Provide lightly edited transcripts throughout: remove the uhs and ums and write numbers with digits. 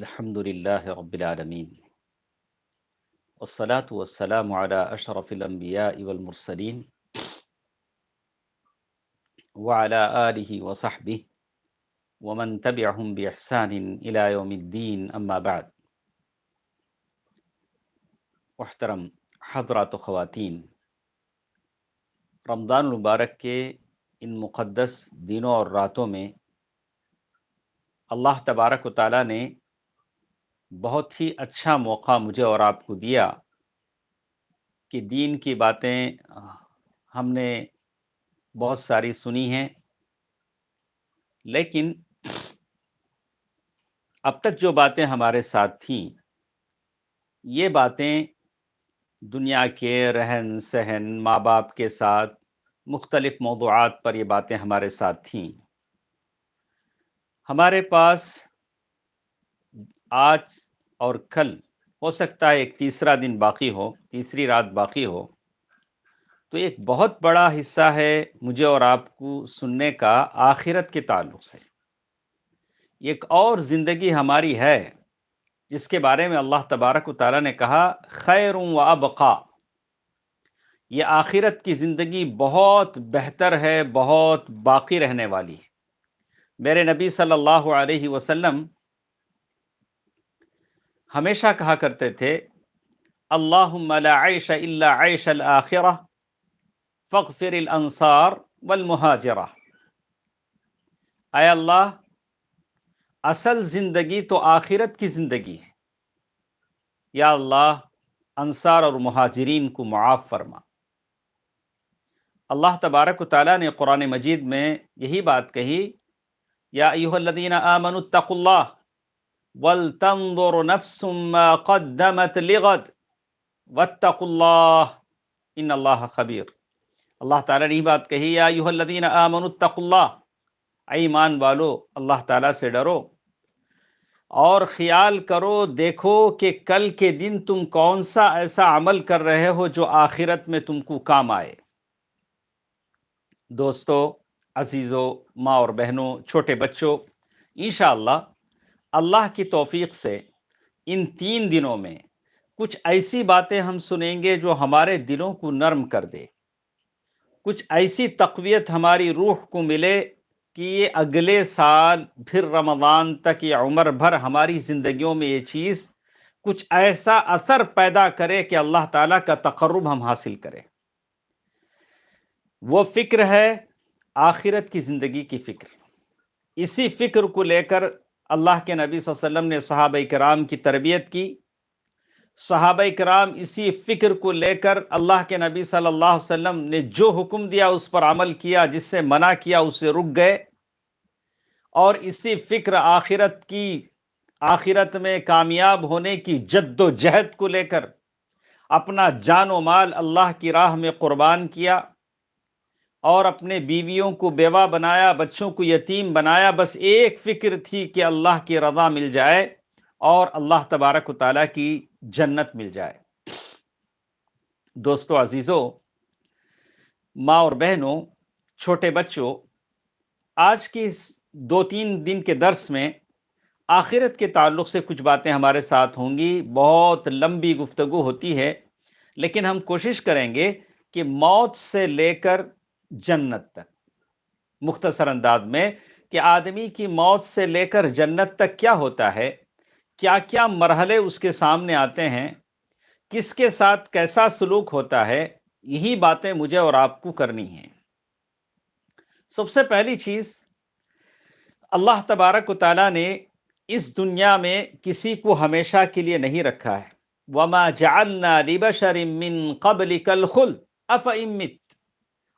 الحمد لله رب العالمين والصلاة والسلام على أشرف الأنبياء والمرسلين وعلى آله وصحبه ومن تبعهم بإحسان إلى يوم الدين أما بعد. محترم حضرات و خواتین، رمضان المبارک کے ان مقدس دنوں اور راتوں میں اللہ تبارک و تعالیٰ نے بہت ہی اچھا موقع مجھے اور آپ کو دیا کہ دین کی باتیں ہم نے بہت ساری سنی ہیں، لیکن اب تک جو باتیں ہمارے ساتھ تھیں یہ باتیں دنیا کے رہن سہن، ماں باپ کے ساتھ مختلف موضوعات پر یہ باتیں ہمارے ساتھ تھیں. ہمارے پاس آج اور کل ہو سکتا ہے ایک تیسرا دن باقی ہو، تیسری رات باقی ہو، تو ایک بہت بڑا حصہ ہے مجھے اور آپ کو سننے کا آخرت کے تعلق سے. ایک اور زندگی ہماری ہے جس کے بارے میں اللہ تبارک و تعالیٰ نے کہا خیر و ابقا. یہ آخرت کی زندگی بہت بہتر ہے، بہت باقی رہنے والی ہے. میرے نبی صلی اللہ علیہ وسلم ہمیشہ کہا کرتے تھے اللہم لا عیش الا عیش الآخرہ فاغفر الانصار والمہاجرہ. اے اللہ، اصل زندگی تو آخرت کی زندگی ہے، یا اللہ انصار اور مہاجرین کو معاف فرما. اللہ تبارک و تعالیٰ نے قرآن مجید میں یہی بات کہی، یا ایھا الذین آمنوا اتقوا اللہ ولتنظر نفس ما قدمت لغد واتقوا اللہ ان اللہ خبیر. اللہ تعالیٰ نے یہ بات کہی، یا ایھا الذین آمنوا اتقوا اللہ، اے ایمان والو اللہ تعالیٰ سے ڈرو اور خیال کرو، دیکھو کہ کل کے دن تم کون سا ایسا عمل کر رہے ہو جو آخرت میں تم کو کام آئے. دوستو، عزیزو، ماں اور بہنوں، چھوٹے بچوں، انشاءاللہ اللہ کی توفیق سے ان 3 دنوں میں کچھ ایسی باتیں ہم سنیں گے جو ہمارے دلوں کو نرم کر دے، کچھ ایسی تقویت ہماری روح کو ملے کہ یہ اگلے سال پھر رمضان تک یا عمر بھر ہماری زندگیوں میں یہ چیز کچھ ایسا اثر پیدا کرے کہ اللہ تعالیٰ کا تقرب ہم حاصل کریں. وہ فکر ہے آخرت کی زندگی کی فکر. اسی فکر کو لے کر اللہ کے نبی صلی اللہ علیہ وسلم نے صحابہ کرام کی تربیت کی. صحابہ کرام اسی فکر کو لے کر اللہ کے نبی صلی اللہ علیہ وسلم نے جو حکم دیا اس پر عمل کیا، جس سے منع کیا اس سے رک گئے. اور اسی فکر آخرت میں کامیاب ہونے کی جد و جہد کو لے کر اپنا جان و مال اللہ کی راہ میں قربان کیا اور اپنے بیویوں کو بیوہ بنایا، بچوں کو یتیم بنایا. بس ایک فکر تھی کہ اللہ کی رضا مل جائے اور اللہ تبارک و تعالیٰ کی جنت مل جائے. دوستو، عزیزو، ماں اور بہنوں، چھوٹے بچوں، آج کی اس 2-3 دن کے درس میں آخرت کے تعلق سے کچھ باتیں ہمارے ساتھ ہوں گی. بہت لمبی گفتگو ہوتی ہے، لیکن ہم کوشش کریں گے کہ موت سے لے کر جنت تک، مختصر انداز میں، کہ آدمی کی موت سے لے کر جنت تک کیا ہوتا ہے، کیا کیا مرحلے اس کے سامنے آتے ہیں، کس کے ساتھ کیسا سلوک ہوتا ہے، یہی باتیں مجھے اور آپ کو کرنی ہیں. سب سے پہلی چیز، اللہ تبارک و تعالیٰ نے اس دنیا میں کسی کو ہمیشہ کے لیے نہیں رکھا ہے. وَمَا جَعَلْنَا لِبَشَرٍ مِّن قَبْلِكَ الْخُلْدَ أَفَإِن مِّتَّ.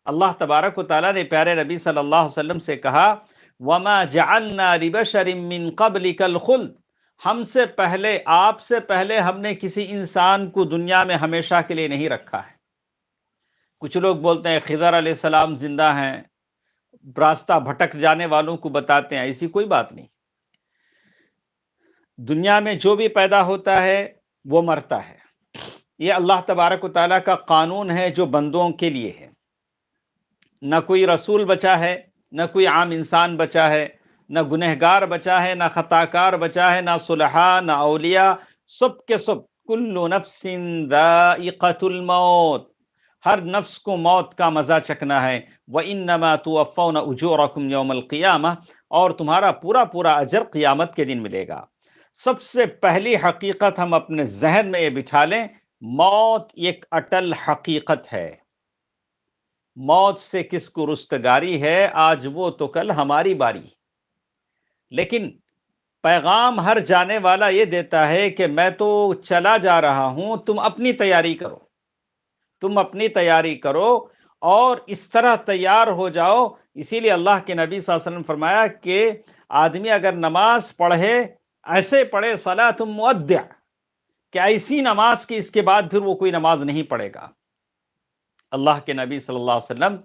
اللہ تبارک و تعالیٰ نے پیارے نبی صلی اللہ علیہ وسلم سے کہا وَمَا جَعَلْنَا لِبَشَرٍ مِّن قَبْلِكَ الْخُلْدَ. ہم سے پہلے، آپ سے پہلے ہم نے کسی انسان کو دنیا میں ہمیشہ کے لیے نہیں رکھا ہے. کچھ لوگ بولتے ہیں خضر علیہ السلام زندہ ہیں، راستہ بھٹک جانے والوں کو بتاتے ہیں. ایسی کوئی بات نہیں. دنیا میں جو بھی پیدا ہوتا ہے وہ مرتا ہے. یہ اللہ تبارک و تعالیٰ کا قانون ہے جو بندوں کے لیے ہے. نہ کوئی رسول بچا ہے، نہ کوئی عام انسان بچا ہے، نہ گنہگار بچا ہے، نہ خطاکار بچا ہے، نہ صلحاء، نہ اولیاء، سب کے سب کل نفس ذائقۃ الموت، ہر نفس کو موت کا مزہ چکھنا ہے۔ وَإِنَّمَا تُوَفَّوْنَ أُجُورَكُمْ يَوْمَ الْقِيَامَةِ، اور تمہارا پورا پورا اجر قیامت کے دن ملے گا۔ سب سے پہلی حقیقت ہم اپنے ذہن میں یہ بٹھا لیں، موت ایک اٹل حقیقت ہے۔ موت سے کس کو رستگاری ہے؟ آج وہ تو کل ہماری باری۔ لیکن پیغام ہر جانے والا یہ دیتا ہے کہ میں تو چلا جا رہا ہوں، تم اپنی تیاری کرو، تم اپنی تیاری کرو اور اس طرح تیار ہو جاؤ۔ اسی لیے اللہ کے نبی صلی اللہ علیہ وسلم نے فرمایا کہ آدمی اگر نماز پڑھے، ایسے پڑھے صلاۃ مودع، کہ ایسی نماز کی اس کے بعد پھر وہ کوئی نماز نہیں پڑھے گا۔ اللہ کے نبی صلی اللہ علیہ وسلم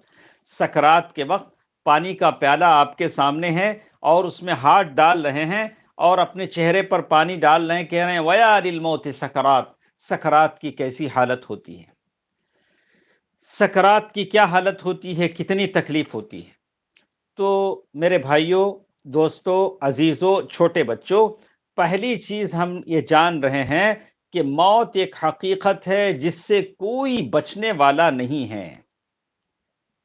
سکرات کے وقت پانی کا پیالہ آپ کے سامنے ہے اور اس میں ہاتھ ڈال رہے ہیں اور اپنے چہرے پر پانی ڈال رہے ہیں، کہہ رہے ہیں وَيَا لِلْمَوْتِ سکرات، سکرات کی کیسی حالت ہوتی ہے، سکرات کی کیا حالت ہوتی ہے، کتنی تکلیف ہوتی ہے۔ تو میرے بھائیوں، دوستوں، عزیزوں، چھوٹے بچوں، پہلی چیز ہم یہ جان رہے ہیں کہ موت ایک حقیقت ہے جس سے کوئی بچنے والا نہیں ہے،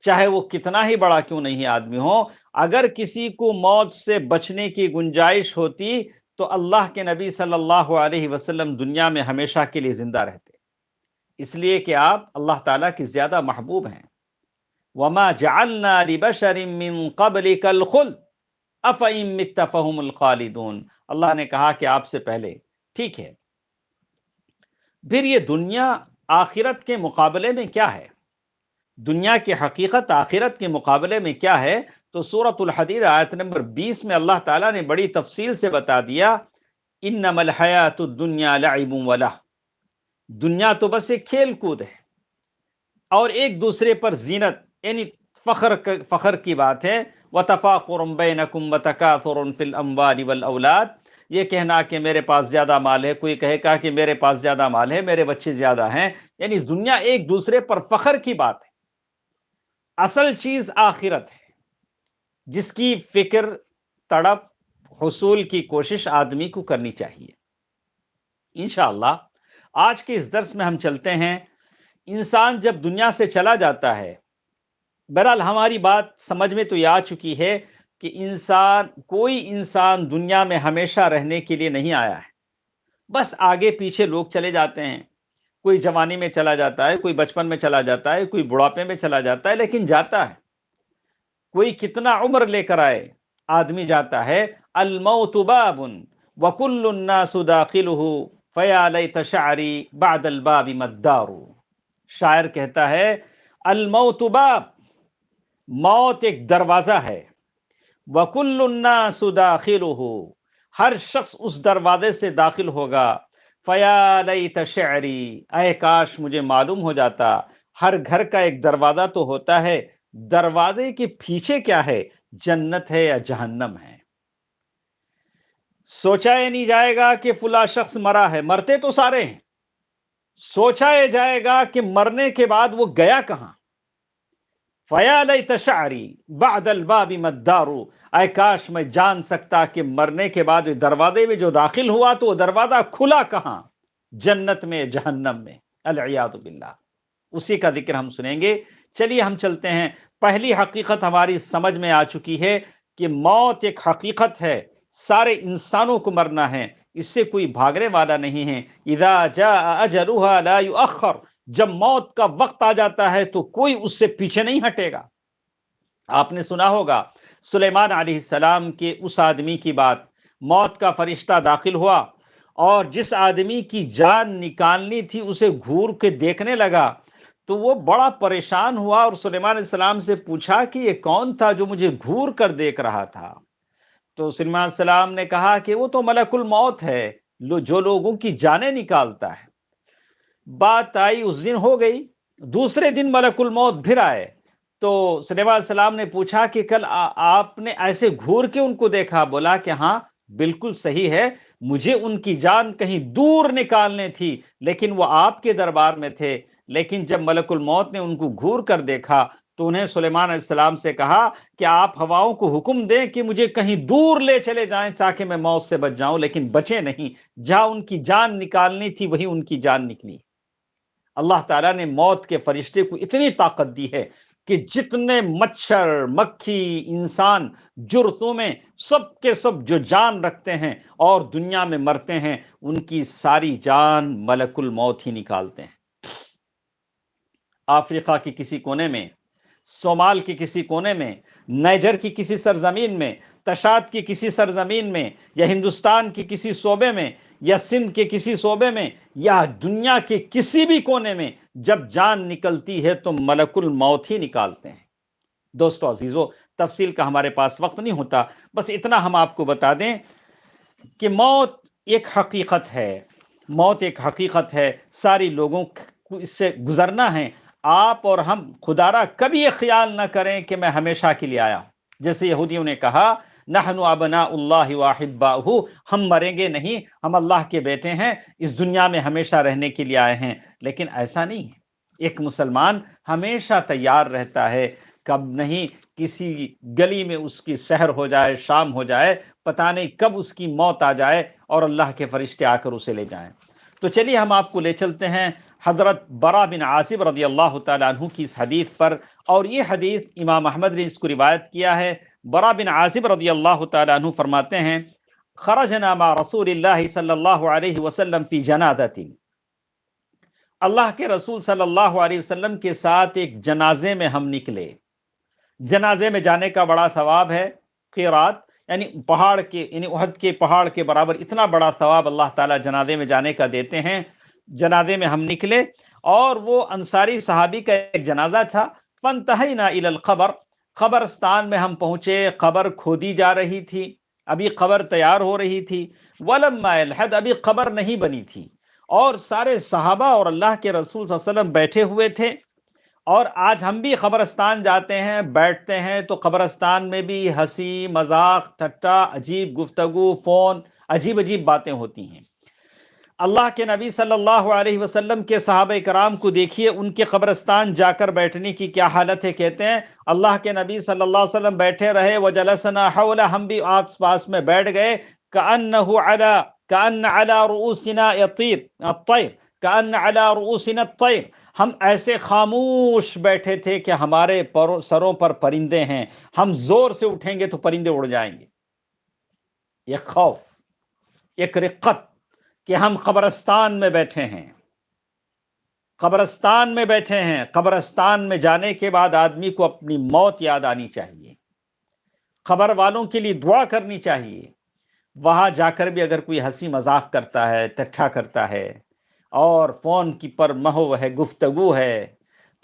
چاہے وہ کتنا ہی بڑا کیوں نہیں آدمی ہو۔ اگر کسی کو موت سے بچنے کی گنجائش ہوتی تو اللہ کے نبی صلی اللہ علیہ وسلم دنیا میں ہمیشہ کے لیے زندہ رہتے، اس لیے کہ آپ اللہ تعالیٰ کی زیادہ محبوب ہیں۔ وَمَا جَعَلْنَا لِبَشَرٍ مِّن قَبْلِكَ الْخُلْدَ أَفَإِن مِتَّ فَهُمُ الْخَالِدُونَ، اللہ نے کہا کہ آپ سے پہلے، ٹھیک ہے، پھر یہ دنیا آخرت کے مقابلے میں کیا ہے؟ دنیا کی حقیقت آخرت کے مقابلے میں کیا ہے؟ تو سورۃ الحدید آیت نمبر 20 میں اللہ تعالیٰ نے بڑی تفصیل سے بتا دیا، انما الحیات الدنیا لعب ولہو، دنیا تو بس ایک کھیل کود ہے اور ایک دوسرے پر زینت، یعنی فخر کی بات ہے۔ وَتَفَاخُرٌ بَيْنَكُمْ وَتَكَاثُرٌ فِي الْأَمْوَالِ وَالْأَوْلَادِ، یہ کہنا کہ میرے پاس زیادہ مال ہے، کوئی کہے گا کہ میرے پاس زیادہ مال ہے، میرے بچے زیادہ ہیں، یعنی دنیا ایک دوسرے پر فخر کی بات ہے۔ اصل چیز آخرت ہے جس کی فکر، تڑپ، حصول کی کوشش آدمی کو کرنی چاہیے۔ انشاءاللہ آج کے اس درس میں ہم چلتے ہیں، انسان جب دنیا سے چلا جاتا ہے، بہرحال ہماری بات سمجھ میں تو یہ آ چکی ہے کہ کوئی انسان دنیا میں ہمیشہ رہنے کے لیے نہیں آیا ہے، بس آگے پیچھے لوگ چلے جاتے ہیں، کوئی جوانی میں چلا جاتا ہے، کوئی بچپن میں چلا جاتا ہے، کوئی بڑھاپے میں چلا جاتا ہے، لیکن جاتا ہے۔ کوئی کتنا عمر لے کر آئے، آدمی جاتا ہے۔ الموت باب وکل الناس داخلہ فیا لیت شعری بعد الباب ما الدار، شاعر کہتا ہے الموت باب، موت ایک دروازہ ہے، وکل الناس داخلہ، ہر شخص اس دروازے سے داخل ہوگا۔ فیا لیت شعری، اے کاش مجھے معلوم ہو جاتا، ہر گھر کا ایک دروازہ تو ہوتا ہے، دروازے کے پیچھے کیا ہے، جنت ہے یا جہنم ہے۔ سوچا یہ نہیں جائے گا کہ فلاں شخص مرا ہے، مرتے تو سارے ہیں، سوچا یہ جائے گا کہ مرنے کے بعد وہ گیا کہاں۔ فیا لیت شعری بعد الباب ما الدار، اے کاش میں جان سکتا کہ مرنے کے بعد دروازے میں جو داخل ہوا تو وہ دروازہ کھلا کہاں، جنت میں، جہنم میں، العیاذ باللہ۔ اسی کا ذکر ہم سنیں گے۔ چلیے ہم چلتے ہیں۔ پہلی حقیقت ہماری سمجھ میں آ چکی ہے کہ موت ایک حقیقت ہے، سارے انسانوں کو مرنا ہے، اس سے کوئی بھاگنے والا نہیں ہے۔ اذا جاء اجلها لا يؤخر، جب موت کا وقت آ جاتا ہے تو کوئی اس سے پیچھے نہیں ہٹے گا۔ آپ نے سنا ہوگا سلیمان علیہ السلام کے اس آدمی کی بات، موت کا فرشتہ داخل ہوا اور جس آدمی کی جان نکالنی تھی اسے گھور کے دیکھنے لگا، تو وہ بڑا پریشان ہوا اور سلیمان علیہ السلام سے پوچھا کہ یہ کون تھا جو مجھے گھور کر دیکھ رہا تھا؟ تو سلیمان علیہ السلام نے کہا کہ وہ تو ملک الموت ہے، جو لوگوں کی جانیں نکالتا ہے۔ بات آئی، اس دن ہو گئی، دوسرے دن ملک الموت پھر آئے تو سلیمان علیہ السلام نے پوچھا کہ کل آپ نے ایسے گھور کے ان کو دیکھا؟ بولا کہ ہاں بالکل صحیح ہے، مجھے ان کی جان کہیں دور نکالنے تھی لیکن وہ آپ کے دربار میں تھے، لیکن جب ملک الموت نے ان کو گھور کر دیکھا تو انہیں سلیمان علیہ السلام سے کہا کہ آپ ہواؤں کو حکم دیں کہ مجھے کہیں دور لے چلے جائیں تاکہ میں موت سے بچ جاؤں، لیکن بچے نہیں۔ جہاں ان کی جان نکالنی تھی وہیں ان کی جان نکلی۔ اللہ تعالیٰ نے موت کے فرشتے کو اتنی طاقت دی ہے کہ جتنے مچھر، مکھی، انسان جرتوں میں سب کے سب جو جان رکھتے ہیں اور دنیا میں مرتے ہیں، ان کی ساری جان ملک الموت ہی نکالتے ہیں۔ افریقہ کے کسی کونے میں، صومال کے کسی کونے میں، نائجر کی کسی سرزمین میں، تشاد کی کسی سرزمین میں، یا ہندوستان کے کسی صوبے میں، یا سندھ کے کسی صوبے میں، یا دنیا کے کسی بھی کونے میں جب جان نکلتی ہے تو ملک الموت ہی نکالتے ہیں۔ دوستو عزیزو، تفصیل کا ہمارے پاس وقت نہیں ہوتا، بس اتنا ہم آپ کو بتا دیں کہ موت ایک حقیقت ہے۔ موت ایک حقیقت ہے، ساری لوگوں کو اس سے گزرنا ہے۔ آپ اور ہم خدا را کبھی یہ خیال نہ کریں کہ میں ہمیشہ کے لیے آیا۔ جیسے یہودیوں نے کہا نحن ابناء اللہ واحباؤہ، ہم مریں گے نہیں، ہم اللہ کے بیٹے ہیں، اس دنیا میں ہمیشہ رہنے کے لیے آئے ہیں۔ لیکن ایسا نہیں ہے۔ ایک مسلمان ہمیشہ تیار رہتا ہے، کب نہیں کسی گلی میں اس کی سحر ہو جائے، شام ہو جائے، پتہ نہیں کب اس کی موت آ جائے اور اللہ کے فرشتے آ کر اسے لے جائیں۔ تو چلیے ہم آپ کو لے چلتے ہیں حضرت برا بن عازب رضی اللہ تعالیٰ عنہ کی اس حدیث پر، اور یہ حدیث امام احمد نے اس کو روایت کیا ہے۔ برا بن عازب رضی اللہ تعالیٰ عنہ فرماتے ہیں خرجنا مع رسول اللہ صلی اللہ علیہ وسلم فی جنازۃ، اللہ کے رسول صلی اللہ علیہ وسلم کے ساتھ ایک جنازے میں ہم نکلے۔ جنازے میں جانے کا بڑا ثواب ہے، قیرات یعنی پہاڑ کے، یعنی احد کے پہاڑ کے برابر اتنا بڑا ثواب اللہ تعالیٰ جنازے میں جانے کا دیتے ہیں۔ جنازے میں ہم نکلے اور وہ انصاری صحابی کا ایک جنازہ تھا۔ فانتہینا الی القبر، قبرستان میں ہم پہنچے، قبر کھودی جا رہی تھی، ابھی قبر تیار ہو رہی تھی۔ ولما الحد، ابھی قبر نہیں بنی تھی، اور سارے صحابہ اور اللہ کے رسول صلی اللہ علیہ وسلم بیٹھے ہوئے تھے۔ اور آج ہم بھی قبرستان جاتے ہیں، بیٹھتے ہیں تو قبرستان میں بھی ہنسی مذاق ٹھٹا، عجیب گفتگو، فون، عجیب عجیب باتیں ہوتی ہیں۔ اللہ کے نبی صلی اللہ علیہ وسلم کے صحابہ کرام کو دیکھیے، ان کے قبرستان جا کر بیٹھنے کی کیا حالت ہے۔ کہتے ہیں اللہ کے نبی صلی اللہ علیہ وسلم بیٹھے رہے، وجلسنا حولہ، ہم بھی آس پاس میں بیٹھ گئے، کأن علی رؤوسنا الطیر، کأن علی رؤوسنا الطیر، ہم ایسے خاموش بیٹھے تھے کہ ہمارے سروں پر پرندے ہیں، ہم زور سے اٹھیں گے تو پرندے اڑ جائیں گے۔ ایک خوف، ایک رقت کہ ہم قبرستان میں بیٹھے ہیں، قبرستان میں بیٹھے ہیں۔ قبرستان میں جانے کے بعد آدمی کو اپنی موت یاد آنی چاہیے، قبر والوں کے لیے دعا کرنی چاہیے۔ وہاں جا کر بھی اگر کوئی ہنسی مذاق کرتا ہے، ٹٹھا کرتا ہے، اور فون کی پر محو ہے، گفتگو ہے،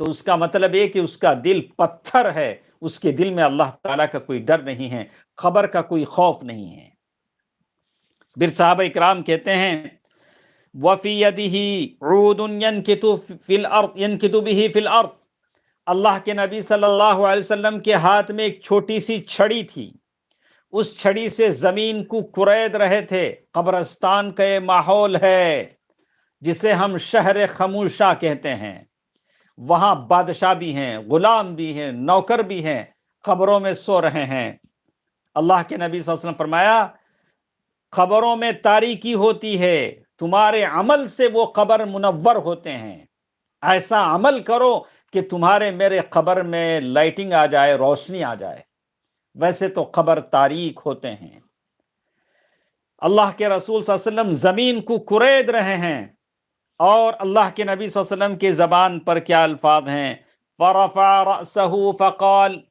تو اس کا مطلب یہ کہ اس کا دل پتھر ہے، اس کے دل میں اللہ تعالیٰ کا کوئی ڈر نہیں ہے، قبر کا کوئی خوف نہیں ہے۔ پھر صحابہ اکرام کہتے ہیں وَفِي يَدِهِ عُودٌ يَنْكِتُ بِهِ فِي الْأَرْضِ، اللہ کے نبی صلی اللہ علیہ وسلم کے ہاتھ میں ایک چھوٹی سی چھڑی تھی، اس چھڑی سے زمین کو کرید رہے تھے۔ قبرستان کا یہ ماحول ہے جسے ہم شہر خموشہ کہتے ہیں۔ وہاں بادشاہ بھی ہیں، غلام بھی ہیں، نوکر بھی ہیں، قبروں میں سو رہے ہیں۔ اللہ کے نبی صلی اللہ علیہ وسلم فرمایا قبروں میں تاریکی ہوتی ہے، تمہارے عمل سے وہ قبر منور ہوتے ہیں۔ ایسا عمل کرو کہ تمہارے میرے قبر میں لائٹنگ آ جائے، روشنی آ جائے، ویسے تو قبر تاریک ہوتے ہیں۔ اللہ کے رسول صلی اللہ علیہ وسلم زمین کو کرید رہے ہیں، اور اللہ کے نبی صلی اللہ علیہ وسلم کی زبان پر کیا الفاظ ہیں، فَرَفَعَ رَأْسَهُ فَقَالَ،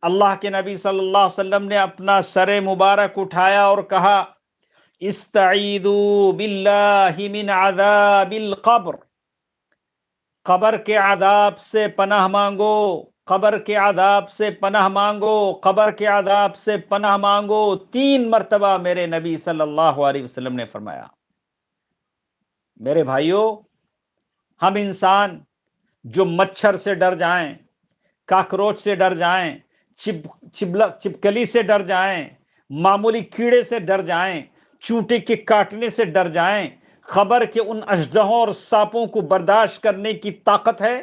اللہ کے نبی صلی اللہ علیہ وسلم نے اپنا سر مبارک اٹھایا اور کہا استعیذوا باللہ من عذاب القبر، قبر کے عذاب سے پناہ مانگو، قبر کے عذاب سے پناہ مانگو، قبر کے عذاب سے پناہ مانگو، 3 مرتبہ میرے نبی صلی اللہ علیہ وسلم نے فرمایا۔ میرے بھائیوں، ہم انسان جو مچھر سے ڈر جائیں، کاکروچ سے ڈر جائیں، چپکلی سے ڈر جائیں، معمولی کیڑے سے ڈر جائیں، چونٹی کے کاٹنے سے ڈر جائیں، خبر کے ان اژدہوں اور سانپوں کو برداشت کرنے کی طاقت ہے؟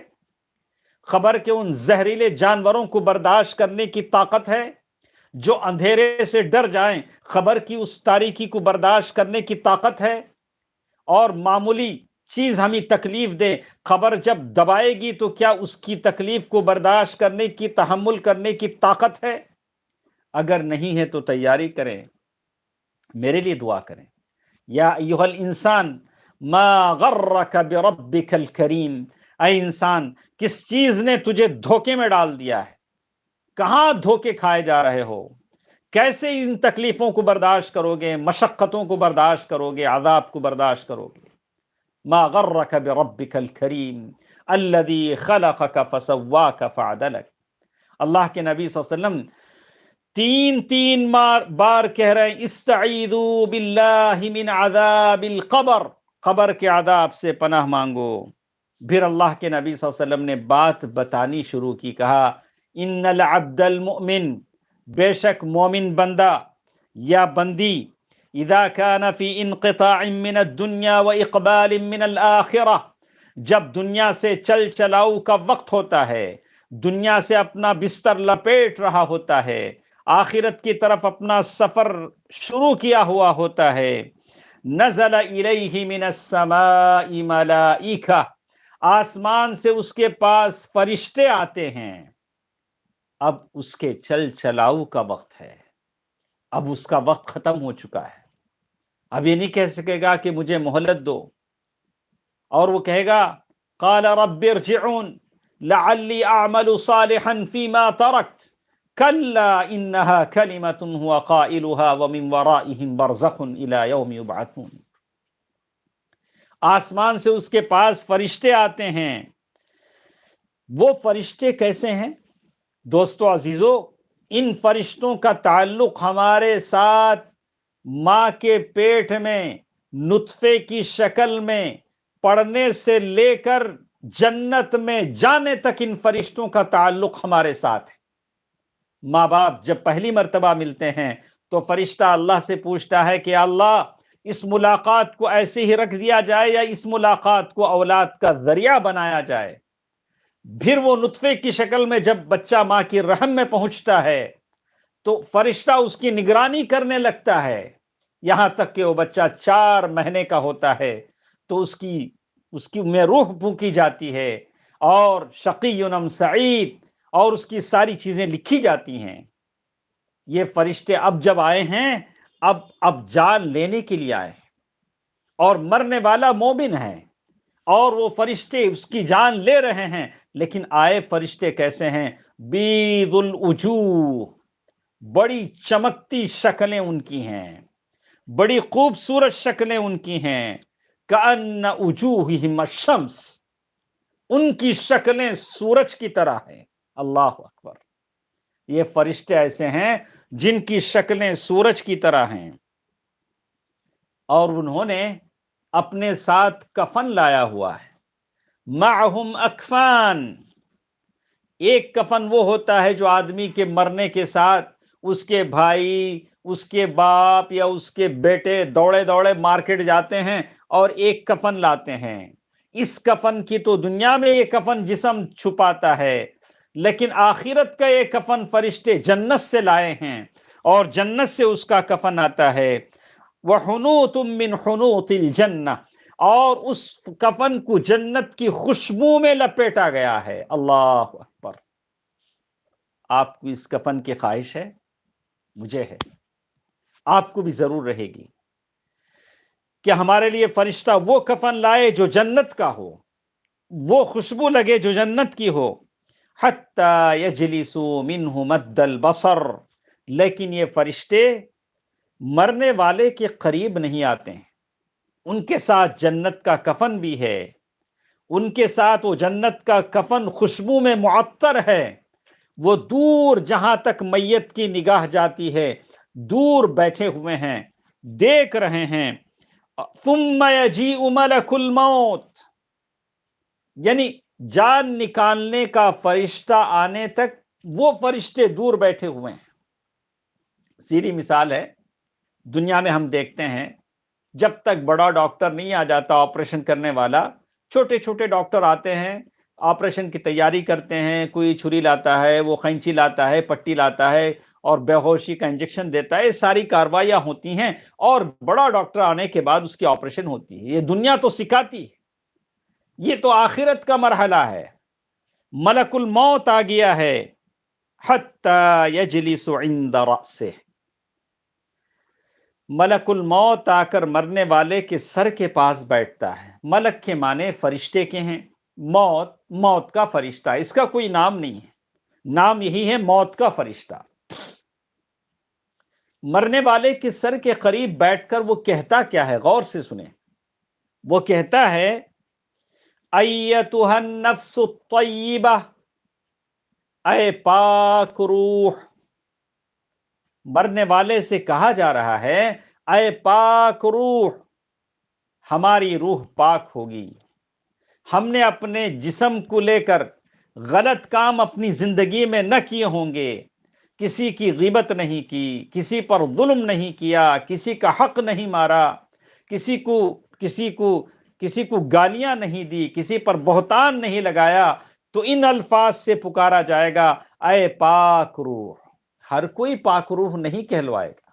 خبر کے ان زہریلے جانوروں کو برداشت کرنے کی طاقت ہے جو اندھیرے سے ڈر جائیں؟ خبر کی اس تاریکی کو برداشت کرنے کی طاقت ہے؟ اور معمولی چیز ہمیں تکلیف دے، خبر جب دبائے گی تو کیا اس کی تکلیف کو برداشت کرنے کی، تحمل کرنے کی طاقت ہے؟ اگر نہیں ہے تو تیاری کریں، میرے لیے دعا کریں۔ یا ایھا الانسان ما غرک بربک الکریم، اے انسان، کس چیز نے تجھے دھوکے میں ڈال دیا ہے؟ کہاں دھوکے کھائے جا رہے ہو؟ کیسے ان تکلیفوں کو برداشت کرو گے، مشقتوں کو برداشت کرو گے، عذاب کو برداشت کرو گے؟ ما غرک بربک الکریم الذی خلقک فسواک فعدلک۔ اللہ کے نبی صلی اللہ علیہ وسلم تین بار کہہ رہے ہیں استعیذوا باللہ من عذاب القبر، قبر کے عذاب سے پناہ مانگو۔ پھر اللہ کے نبی صلی اللہ علیہ وسلم نے بات بتانی شروع کی، کہا ان العبد المؤمن، بے شک مومن بندہ یا بندی، اذا كان فی انقطاع من الدنیا واقبال من الآخرہ، جب دنیا سے چل چلاؤ کا وقت ہوتا ہے، دنیا سے اپنا بستر لپیٹ رہا ہوتا ہے، آخرت کی طرف اپنا سفر شروع کیا ہوا ہوتا ہے، نزل الیہ من السماء ملائکہ، آسمان سے اس کے پاس فرشتے آتے ہیں۔ اب اس کے چل چلاؤ کا وقت ہے، اب اس کا وقت ختم ہو چکا ہے۔ اب یہ نہیں کہہ سکے گا کہ مجھے مہلت دو، اور وہ کہے گا قال رب ارجعون لعلی اعمل صالحا فیما ترکت کلا انہا کلمۃ هو قائلها ومن ورائہم برزخ الی یوم یبعثون۔ آسمان سے اس کے پاس فرشتے آتے ہیں۔ وہ فرشتے کیسے ہیں؟ دوستو عزیزو، ان فرشتوں کا تعلق ہمارے ساتھ ماں کے پیٹ میں نطفے کی شکل میں پڑنے سے لے کر جنت میں جانے تک ان فرشتوں کا تعلق ہمارے ساتھ ہے۔ ماں باپ جب پہلی مرتبہ ملتے ہیں تو فرشتہ اللہ سے پوچھتا ہے کہ اللہ، اس ملاقات کو ایسے ہی رکھ دیا جائے یا اس ملاقات کو اولاد کا ذریعہ بنایا جائے؟ پھر وہ نطفے کی شکل میں جب بچہ ماں کی رحم میں پہنچتا ہے تو فرشتہ اس کی نگرانی کرنے لگتا ہے، یہاں تک کہ وہ بچہ 4 مہینے کا ہوتا ہے تو اس کی میں روح پھونکی جاتی ہے، اور شقی ام سعید، اور اس کی ساری چیزیں لکھی جاتی ہیں۔ یہ فرشتے اب جب آئے ہیں، اب جان لینے کے لیے آئے ہیں، اور مرنے والا مومن ہے، اور وہ فرشتے اس کی جان لے رہے ہیں، لیکن آئے فرشتے کیسے ہیں؟ بیض الوجوہ، بڑی چمکتی شکلیں ان کی ہیں، بڑی خوبصورت شکلیں ان کی ہیں، کأن وجوہہم الشمس، ان کی شکلیں سورج کی طرح ہیں۔ اللہ اکبر! یہ فرشتے ایسے ہیں جن کی شکلیں سورج کی طرح ہیں، اور انہوں نے اپنے ساتھ کفن لایا ہوا ہے۔ معہم اکفان، ایک کفن وہ ہوتا ہے جو آدمی کے مرنے کے ساتھ اس کے بھائی، اس کے باپ یا اس کے بیٹے دوڑے دوڑے مارکیٹ جاتے ہیں اور ایک کفن لاتے ہیں۔ اس کفن کی تو دنیا میں یہ کفن جسم چھپاتا ہے، لیکن آخرت کا یہ کفن فرشتے جنت سے لائے ہیں، اور جنت سے اس کا کفن آتا ہے۔ وَحُنُوطٌ مِّنْ حُنُوطِ الْجَنَّةِ، اور اس کفن کو جنت کی خوشبو میں لپیٹا گیا ہے۔ اللہ اکبر! آپ کو اس کفن کی خواہش ہے؟ مجھے ہے، آپ کو بھی ضرور رہے گی کہ ہمارے لیے فرشتہ وہ کفن لائے جو جنت کا ہو، وہ خوشبو لگے جو جنت کی ہو۔ حَتَّى يَجْلِسُوا مِنْهُ مَدَّ الْبَصَرِ، لیکن یہ فرشتے مرنے والے کے قریب نہیں آتے ہیں۔ ان کے ساتھ جنت کا کفن بھی ہے، ان کے ساتھ وہ جنت کا کفن خوشبو میں معطر ہے۔ وہ دور جہاں تک میت کی نگاہ جاتی ہے، دور بیٹھے ہوئے ہیں، دیکھ رہے ہیں۔ ثم یجیء ملک الموت، یعنی جان نکالنے کا فرشتہ آنے تک وہ فرشتے دور بیٹھے ہوئے ہیں۔ سیدھی مثال ہے، دنیا میں ہم دیکھتے ہیں جب تک بڑا ڈاکٹر نہیں آ جاتا آپریشن کرنے والا، چھوٹے چھوٹے ڈاکٹر آتے ہیں، آپریشن کی تیاری کرتے ہیں، کوئی چھری لاتا ہے، وہ قینچی لاتا ہے، پٹی لاتا ہے اور بے ہوشی کا انجیکشن دیتا ہے، یہ ساری کاروائیاں ہوتی ہیں اور بڑا ڈاکٹر آنے کے بعد اس کی آپریشن ہوتی ہے۔ یہ دنیا تو سکھاتی ہے، یہ تو آخرت کا مرحلہ ہے۔ ملک الموت آ گیا ہے، حتی یجلس عند رأسہ، ملک الموت آ کر مرنے والے کے سر کے پاس بیٹھتا ہے۔ ملک کے معنی فرشتے کے ہیں، موت موت کا فرشتہ، اس کا کوئی نام نہیں ہے، نام یہی ہے موت کا فرشتہ۔ مرنے والے کے سر کے قریب بیٹھ کر وہ کہتا کیا ہے، غور سے سنیں۔ وہ کہتا ہے ایتھا النفس الطیبہ، اے پاک روح۔ مرنے والے سے کہا جا رہا ہے اے پاک روح، ہماری روح پاک ہوگی، ہم نے اپنے جسم کو لے کر غلط کام اپنی زندگی میں نہ کیے ہوں گے، کسی کی غیبت نہیں کی، کسی پر ظلم نہیں کیا، کسی کا حق نہیں مارا، کسی کو گالیاں نہیں دی، کسی پر بہتان نہیں لگایا، تو ان الفاظ سے پکارا جائے گا اے پاک روح۔ ہر کوئی پاک روح نہیں کہلوائے گا۔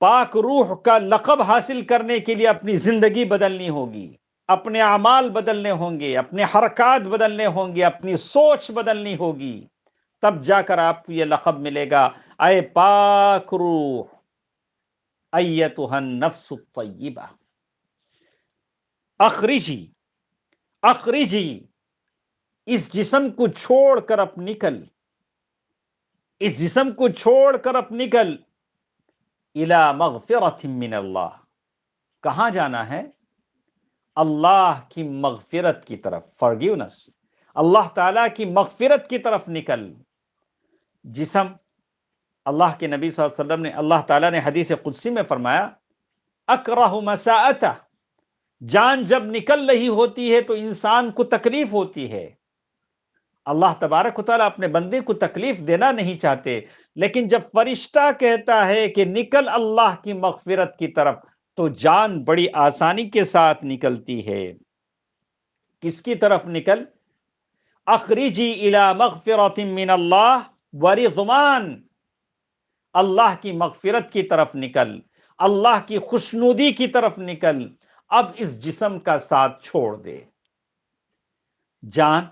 پاک روح کا لقب حاصل کرنے کے لیے اپنی زندگی بدلنی ہوگی، اپنے اعمال بدلنے ہوں گے، اپنے حرکات بدلنے ہوں گے، اپنی سوچ بدلنی ہوگی، تب جا کر آپ کو یہ لقب ملے گا اے پاک روح، ایتھا النفس الطیبہ، اخرجی اخرجی، اس جسم کو چھوڑ کر اب نکل، اس جسم کو چھوڑ کر اب نکل، الی مغفرۃ من اللہ، کہاں جانا ہے؟ اللہ کی مغفرت کی طرف، forgiveness، اللہ تعالیٰ کی مغفرت کی طرف نکل۔ جسم، اللہ کے نبی صلی اللہ علیہ وسلم نے، اللہ تعالیٰ نے حدیث قدسی میں فرمایا اکرہ مساءتہ، جان جب نکل رہی ہوتی ہے تو انسان کو تکلیف ہوتی ہے۔ اللہ تبارک و تعالیٰ اپنے بندے کو تکلیف دینا نہیں چاہتے، لیکن جب فرشتہ کہتا ہے کہ نکل اللہ کی مغفرت کی طرف، تو جان بڑی آسانی کے ساتھ نکلتی ہے۔ کس کی طرف نکل؟ اخرجی الی مغفرۃ من اللہ ورضوان، اللہ کی مغفرت کی طرف نکل، اللہ کی خوشنودی کی طرف نکل، اب اس جسم کا ساتھ چھوڑ دے۔ جان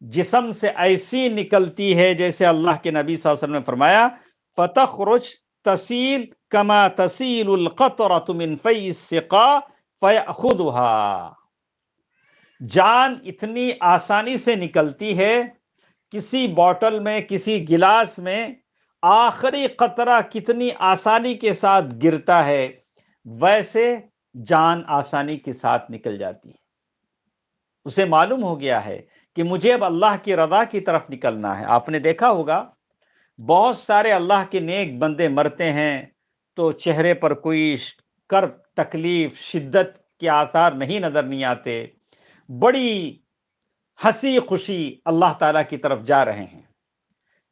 جسم سے ایسی نکلتی ہے جیسے اللہ کے نبی صلی اللہ علیہ وسلم نے فرمایا فتخرج تسیل کما تسیل القطرۃ من فی السقا فیأخذها، جان اتنی آسانی سے نکلتی ہے، کسی بوتل میں، کسی گلاس میں آخری قطرہ کتنی آسانی کے ساتھ گرتا ہے، ویسے جان آسانی کے ساتھ نکل جاتی ہے۔ اسے معلوم ہو گیا ہے کہ مجھے اب اللہ کی رضا کی طرف نکلنا ہے۔ آپ نے دیکھا ہوگا بہت سارے اللہ کے نیک بندے مرتے ہیں تو چہرے پر کوئی کرب، تکلیف، شدت کے آثار نظر نہیں آتے، بڑی ہنسی خوشی اللہ تعالیٰ کی طرف جا رہے ہیں۔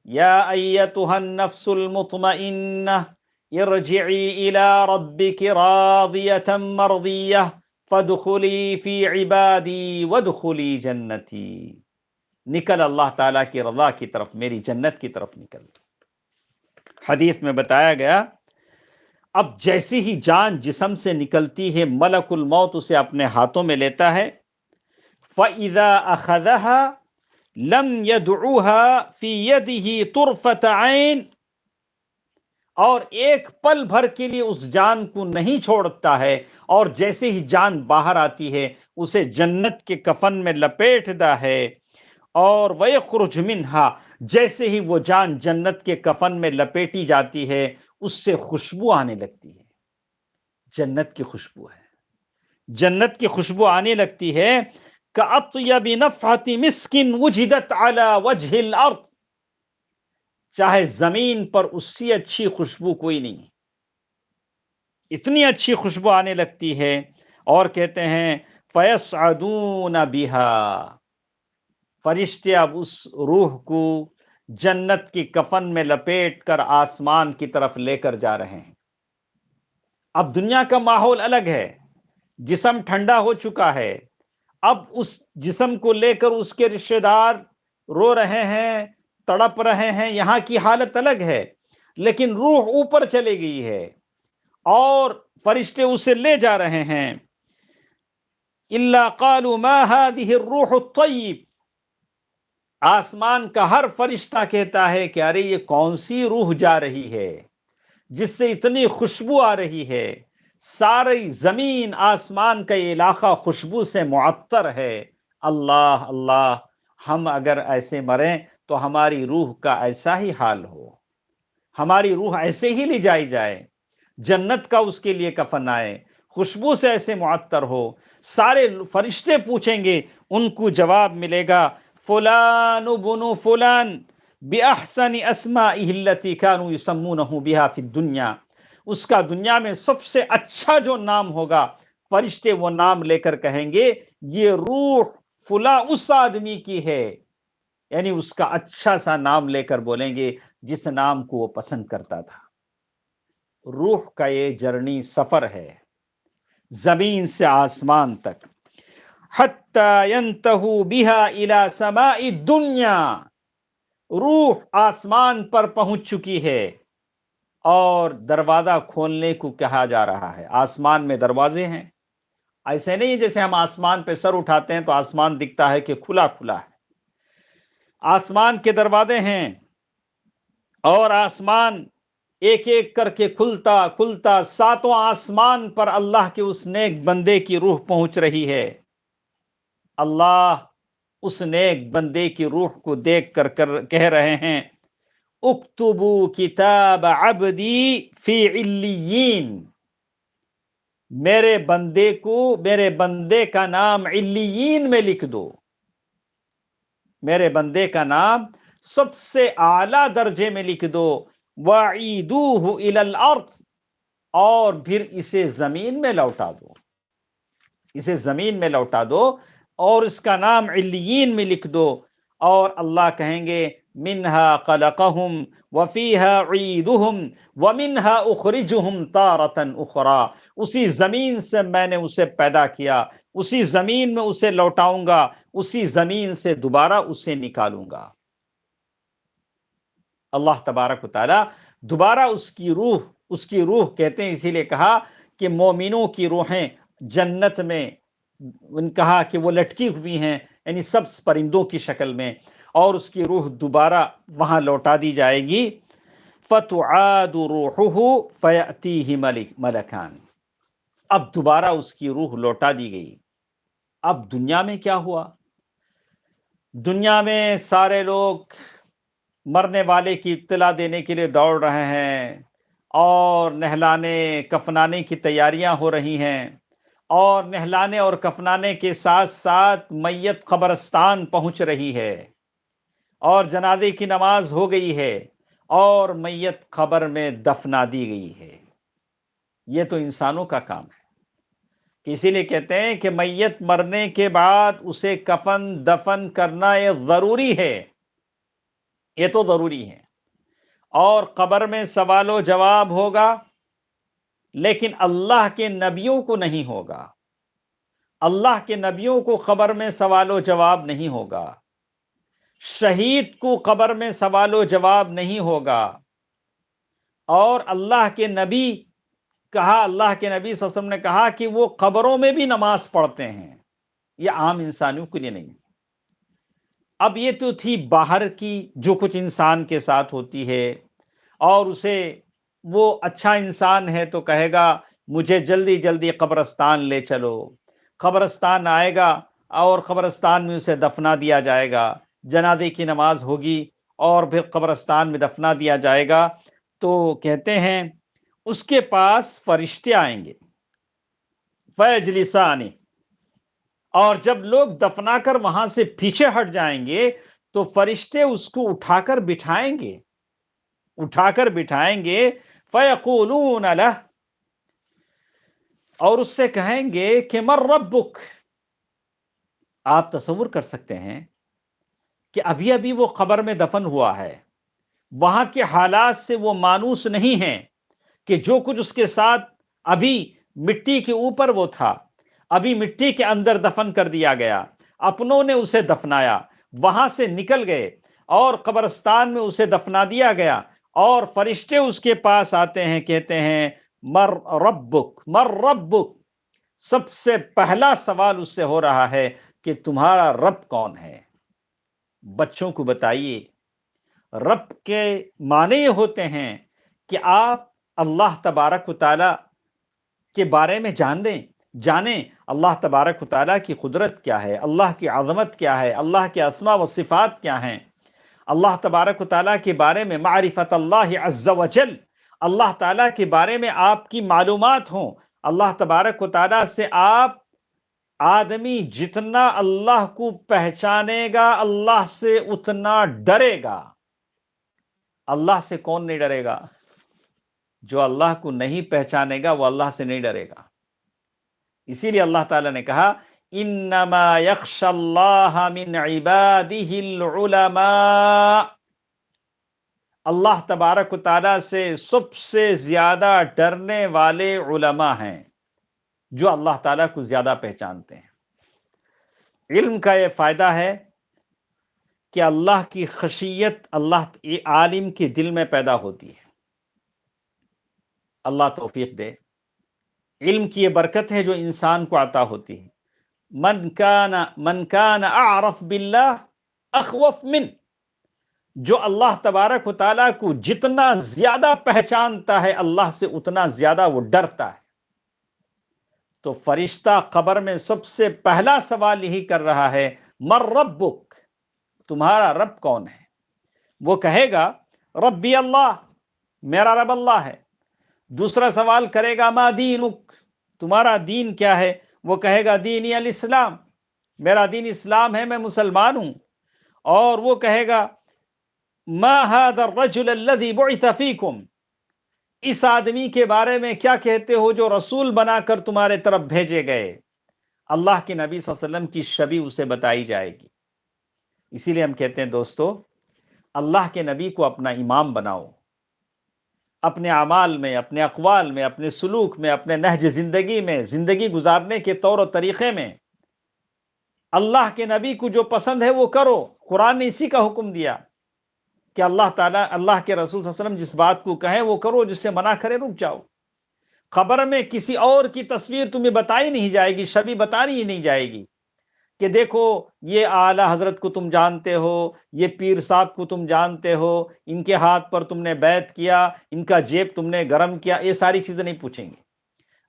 یا ایتھا النفس المطمئنہ ارجعی الی ربک راضیۃ مرضیہ فادخلی فی عبادی وادخلی جنتی، نکل اللہ تعالیٰ کی رضا کی طرف، میری جنت کی طرف نکل۔ حدیث میں بتایا گیا اب جیسی ہی جان جسم سے نکلتی ہے، ملک الموت اسے اپنے ہاتھوں میں لیتا ہے، فَإِذَا أَخَذَهَا لَمْ يَدْعُوهَا فِي يَدِهِ طُرْفَةَ عَيْنٍ، اور ایک پل بھر کے لیے اس جان کو نہیں چھوڑتا ہے، اور جیسے ہی جان باہر آتی ہے اسے جنت کے کفن میں لپیٹتا ہے، اور وَيَخْرُجُ مِنْهَا، جیسے ہی وہ جان جنت کے کفن میں لپیٹی جاتی ہے اس سے خوشبو آنے لگتی ہے، جنت کی خوشبو ہے، جنت کی خوشبو آنے لگتی ہے، كَأَطْيَبِ نَفْحَةِ مِسْكٍ وُجِدَتْ عَلَى وَجْهِ الْأَرْضِ، چاہے زمین پر اس سے اچھی خوشبو کوئی نہیں، اتنی اچھی خوشبو آنے لگتی ہے۔ اور کہتے ہیں فَيَصْعَدُونَ بِهَا، فرشتے اب اس روح کو جنت کی کفن میں لپیٹ کر آسمان کی طرف لے کر جا رہے ہیں۔ اب دنیا کا ماحول الگ ہے، جسم ٹھنڈا ہو چکا ہے، اب اس جسم کو لے کر اس کے رشتہ دار رو رہے ہیں، تڑپ رہے ہیں، یہاں کی حالت الگ ہے، لیکن روح اوپر چلی گئی ہے اور فرشتے اسے لے جا رہے ہیں۔ الا قالوا ما هذه الروح الطیب، آسمان کا ہر فرشتہ کہتا ہے کہ ارے یہ کون سی روح جا رہی ہے جس سے اتنی خوشبو آ رہی ہے، ساری زمین آسمان کا یہ علاقہ خوشبو سے معطر ہے۔ اللہ اللہ، ہم اگر ایسے مریں تو ہماری روح کا ایسا ہی حال ہو، ہماری روح ایسے ہی لی جائی جائے، جنت کا اس کے لیے کفن آئے، خوشبو سے ایسے معطر ہو۔ سارے فرشتے پوچھیں گے، ان کو جواب ملے گا فلان بن فلان باحسن اسمائه التي كانوا يسمونه بها في الدنيا، اس کا دنیا میں سب سے اچھا جو نام ہوگا، فرشتے وہ نام لے کر کہیں گے یہ روح فلاں اس آدمی کی ہے، یعنی اس کا اچھا سا نام لے کر بولیں گے جس نام کو وہ پسند کرتا تھا۔ روح کا یہ جرنی سفر ہے زمین سے آسمان تک، حتی ینتہو بہا الی سماء الدنیا، روح آسمان پر پہنچ چکی ہے اور دروازہ کھولنے کو کہا جا رہا ہے۔ آسمان میں دروازے ہیں، ایسے نہیں جیسے ہم آسمان پہ سر اٹھاتے ہیں تو آسمان دکھتا ہے کہ کھلا کھلا ہے۔ آسمان کے دروازے ہیں اور آسمان ایک ایک کر کے کھلتا کھلتا ساتوں آسمان پر اللہ کے اس نیک بندے کی روح پہنچ رہی ہے۔ اللہ اس نیک بندے کی روح کو دیکھ کر کہہ رہے ہیں اکتبوا کتاب عبدی فی علیین، میرے بندے کا نام علیین میں لکھ دو، میرے بندے کا نام سب سے اعلیٰ درجے میں لکھ دو، وَعِیدُوهُ إِلَى الْأَرْضِ، اور پھر اسے زمین میں لوٹا دو، اسے زمین میں لوٹا دو اور اس کا نام علیین میں لکھ دو۔ اور اللہ کہیں گے منہا خلقہم وفیہا عیدہم ومنہا اخرجہم تارۃ اخری، اسی زمین سے میں نے اسے پیدا کیا، اسی زمین میں اسے لوٹاؤں گا، اسی زمین سے دوبارہ اسے نکالوں گا۔ اللہ تبارک و تعالی دوبارہ اس کی روح کہتے ہیں، اسی لیے کہا کہ مومنوں کی روحیں جنت میں، ان کہا کہ وہ لٹکی ہوئی ہیں، یعنی سبز پرندوں کی شکل میں، اور اس کی روح دوبارہ وہاں لوٹا دی جائے گی۔ فَتُعَادُ رُوحُهُ فَيَأْتِيهِ مَلَكَانِ، اب دوبارہ اس کی روح لوٹا دی گئی۔ اب دنیا میں کیا ہوا؟ دنیا میں سارے لوگ مرنے والے کی اطلاع دینے کے لیے دوڑ رہے ہیں اور نہلانے کفنانے کی تیاریاں ہو رہی ہیں، اور نہلانے اور کفنانے کے ساتھ ساتھ میت قبرستان پہنچ رہی ہے اور جنازے کی نماز ہو گئی ہے اور میت قبر میں دفنا دی گئی ہے۔ یہ تو انسانوں کا کام ہے، اسی لیے کہتے ہیں کہ میت مرنے کے بعد اسے کفن دفن کرنا یہ ضروری ہے، یہ تو ضروری ہے، اور قبر میں سوال و جواب ہوگا، لیکن اللہ کے نبیوں کو نہیں ہوگا، اللہ کے نبیوں کو قبر میں سوال و جواب نہیں ہوگا، شہید کو قبر میں سوال و جواب نہیں ہوگا، اور اللہ کے نبی صلی اللہ علیہ وسلم نے کہا کہ وہ قبروں میں بھی نماز پڑھتے ہیں، یہ عام انسانوں کے لیے نہیں۔ اب یہ تو تھی باہر کی جو کچھ انسان کے ساتھ ہوتی ہے، اور اسے وہ اچھا انسان ہے تو کہے گا مجھے جلدی جلدی قبرستان لے چلو، قبرستان آئے گا اور قبرستان میں اسے دفنا دیا جائے گا، جنازے کی نماز ہوگی اور پھر قبرستان میں دفنا دیا جائے گا۔ تو کہتے ہیں اس کے پاس فرشتے آئیں گے، فیجلسانی، اور جب لوگ دفنا کر وہاں سے پیچھے ہٹ جائیں گے تو فرشتے اس کو اٹھا کر بٹھائیں گے، فیقولون لہ، اور اس سے کہیں گے کہ من ربک۔ آپ تصور کر سکتے ہیں کہ ابھی ابھی وہ قبر میں دفن ہوا ہے، وہاں کے حالات سے وہ مانوس نہیں ہیں کہ جو کچھ اس کے ساتھ ابھی مٹی کے اوپر وہ تھا، ابھی مٹی کے اندر دفن کر دیا گیا، اپنوں نے اسے دفنایا، وہاں سے نکل گئے اور قبرستان میں اسے دفنا دیا گیا، اور فرشتے اس کے پاس آتے ہیں، کہتے ہیں مر ربک مر ربک، سب سے پہلا سوال اس سے ہو رہا ہے کہ تمہارا رب کون ہے؟ بچوں کو بتائیے، رب کے معنی یہ ہوتے ہیں کہ آپ اللہ تبارک و تعالی کے بارے میں جانیں اللہ تبارک و تعالیٰ کی قدرت کیا ہے، اللہ کی عظمت کیا ہے، اللہ کے اسماء و صفات کیا ہیں، اللہ تبارک و تعالیٰ کے بارے میں معرفت اللہ عز و جل، اللہ تعالیٰ کے بارے میں آپ کی معلومات ہوں، اللہ تبارک و تعالیٰ سے آدمی جتنا اللہ کو پہچانے گا اللہ سے اتنا ڈرے گا۔ اللہ سے کون نہیں ڈرے گا؟ جو اللہ کو نہیں پہچانے گا وہ اللہ سے نہیں ڈرے گا۔ اسی لیے اللہ تعالیٰ نے کہا انما یخشی اللہ من عبادہ العلماء، اللہ تبارک و تعالیٰ سے سب سے زیادہ ڈرنے والے علماء ہیں، جو اللہ تعالیٰ کو زیادہ پہچانتے ہیں۔ علم کا یہ فائدہ ہے کہ اللہ کی خشیت عالم کے دل میں پیدا ہوتی ہے۔ اللہ توفیق دے۔ علم کی یہ برکت ہے جو انسان کو عطا ہوتی ہے۔ من کان اعرف باللہ اخوف من، جو اللہ تبارک و تعالیٰ کو جتنا زیادہ پہچانتا ہے اللہ سے اتنا زیادہ وہ ڈرتا ہے۔ تو فرشتہ قبر میں سب سے پہلا سوال یہی کر رہا ہے مر ربک، تمہارا رب کون ہے؟ وہ کہے گا ربی اللہ، میرا رب اللہ ہے۔ دوسرا سوال کرے گا ما دینک، تمہارا دین کیا ہے؟ وہ کہے گا دینی الاسلام، میرا دین اسلام ہے، میں مسلمان ہوں۔ اور وہ کہے گا ما هذا الرجل الذي بعث فيكم، اس آدمی کے بارے میں کیا کہتے ہو جو رسول بنا کر تمہارے طرف بھیجے گئے؟ اللہ کے نبی صلی اللہ علیہ وسلم کی شبیہ اسے بتائی جائے گی۔ اسی لیے ہم کہتے ہیں دوستو، اللہ کے نبی کو اپنا امام بناؤ، اپنے اعمال میں، اپنے اقوال میں، اپنے سلوک میں، اپنے نہج زندگی میں، زندگی گزارنے کے طور و طریقے میں اللہ کے نبی کو جو پسند ہے وہ کرو۔ قرآن نے اسی کا حکم دیا کہ اللہ تعالیٰ، اللہ کے رسول صلی اللہ علیہ وسلم جس بات کو کہیں وہ کرو، جس سے منع کرے رک جاؤ۔ خبر میں کسی اور کی تصویر تمہیں بتائی نہیں جائے گی، شبیہ بتانی ہی نہیں جائے گی کہ دیکھو یہ اعلی حضرت کو تم جانتے ہو، یہ پیر صاحب کو تم جانتے ہو، ان کے ہاتھ پر تم نے بیعت کیا، ان کا جیب تم نے گرم کیا، یہ ساری چیزیں نہیں پوچھیں گے۔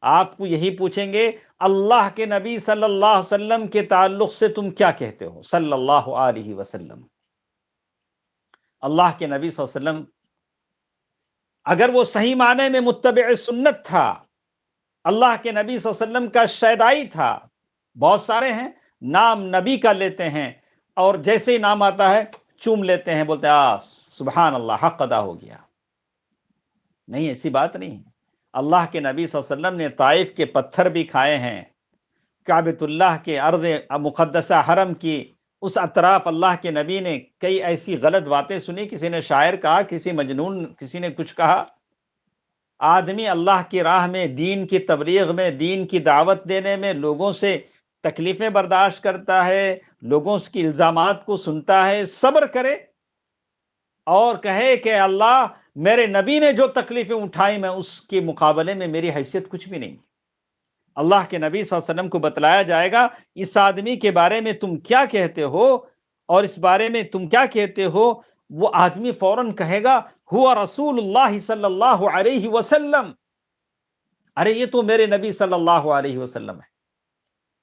آپ کو یہی پوچھیں گے اللہ کے نبی صلی اللہ علیہ وسلم کے تعلق سے تم کیا کہتے ہو صلی اللہ علیہ وسلم۔ اللہ کے نبی صلی اللہ علیہ وسلم اگر وہ صحیح معنی میں متبع سنت تھا، اللہ کے نبی صلی اللہ علیہ وسلم کا شیدائی تھا، بہت سارے ہیں نام نبی کا لیتے ہیں اور جیسے ہی نام آتا ہے چوم لیتے ہیں، بولتے ہیں سبحان اللہ، حق ادا ہو گیا۔ نہیں، ایسی بات نہیں ہے۔ اللہ کے نبی صلی اللہ علیہ وسلم نے طائف کے پتھر بھی کھائے ہیں، کعبۃ اللہ کے ارض مقدسہ حرم کی اس اطراف اللہ کے نبی نے کئی ایسی غلط باتیں سنی، کسی نے شاعر کہا، کسی مجنون، کسی نے کچھ کہا۔ آدمی اللہ کی راہ میں، دین کی تبلیغ میں، دین کی دعوت دینے میں لوگوں سے تکلیفیں برداشت کرتا ہے، لوگوں کی الزامات کو سنتا ہے، صبر کرے اور کہے کہ اللہ میرے نبی نے جو تکلیفیں اٹھائی میں اس کے مقابلے میں میری حیثیت کچھ بھی نہیں۔ اللہ کے نبی صلی اللہ علیہ وسلم کو بتلایا جائے گا اس آدمی کے بارے میں تم کیا کہتے ہو اور اس بارے میں تم کیا کہتے ہو، وہ آدمی فوراً کہے گا ہوا رسول اللہ صلی اللہ علیہ وسلم، ارے یہ تو میرے نبی صلی اللہ علیہ وسلم ہے،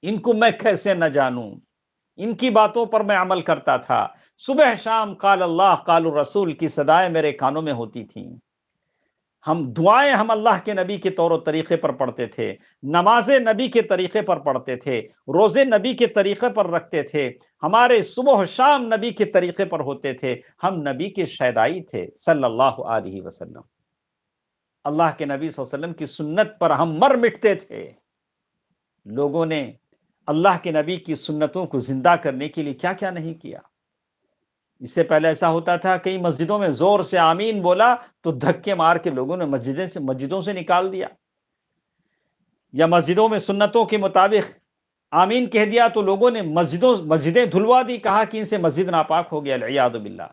ان کو میں کیسے نہ جانوں، ان کی باتوں پر میں عمل کرتا تھا، صبح شام قال اللہ قال الرسول کی صدائیں میرے کانوں میں ہوتی تھیں، دعائیں ہم اللہ کے نبی کے طور و طریقے پر پڑھتے تھے، نمازیں نبی کے طریقے پر پڑھتے تھے، روزے نبی کے طریقے پر رکھتے تھے، ہمارے صبح و شام نبی کے طریقے پر ہوتے تھے، ہم نبی کے شیدائی تھے صلی اللہ علیہ وسلم۔ اللہ کے نبی صلی اللہ علیہ وسلم کی سنت پر ہم مر مٹتے تھے۔ لوگوں نے اللہ کے نبی کی سنتوں کو زندہ کرنے کے لیے کیا کیا نہیں کیا۔ اس سے پہلے ایسا ہوتا تھا کئی مسجدوں میں زور سے آمین بولا تو دھکے مار کے لوگوں نے مسجدوں سے نکال دیا، یا مسجدوں میں سنتوں کے مطابق آمین کہہ دیا تو لوگوں نے مسجدیں دھلوا دی، کہا کہ ان سے مسجد ناپاک ہو گیا، العیاذ باللہ۔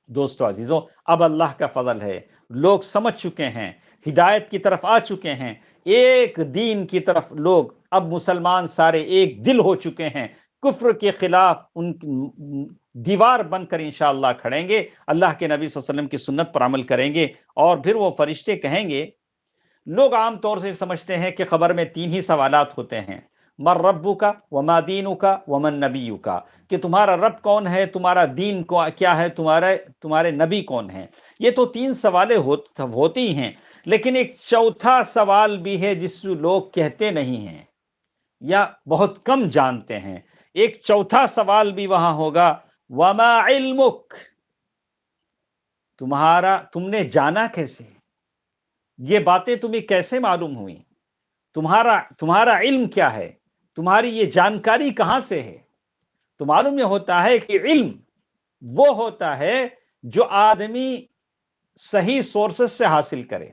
دوستو عزیزو، اب اللہ کا فضل ہے، لوگ سمجھ چکے ہیں، ہدایت کی طرف آ چکے ہیں، ایک دین کی طرف لوگ اب مسلمان سارے ایک دل ہو چکے ہیں، کفر کے خلاف ان دیوار بن کر انشاءاللہ کھڑیں گے، اللہ کے نبی صلی اللہ علیہ وسلم کی سنت پر عمل کریں گے، اور پھر وہ فرشتے کہیں گے۔ لوگ عام طور سے سمجھتے ہیں کہ خبر میں 3 ہی سوالات ہوتے ہیں، من ربک وما دینک ومن نبیک، کہ تمہارا رب کون ہے، تمہارا دین کیا ہے، تمہارے نبی کون ہیں۔ یہ تو 3 سوالیں ہوتی ہیں، لیکن ایک چوتھا سوال بھی ہے جس کو لوگ کہتے نہیں ہیں یا بہت کم جانتے ہیں۔ ایک چوتھا سوال بھی وہاں ہوگا، وما علمک، تم نے جانا کیسے، یہ باتیں تمہیں کیسے معلوم ہوئی، تمہارا علم کیا ہے، تمہاری یہ جانکاری کہاں سے ہے۔ تو معلوم یہ ہوتا ہے کہ علم وہ ہوتا ہے جو آدمی صحیح سورسز سے حاصل کرے،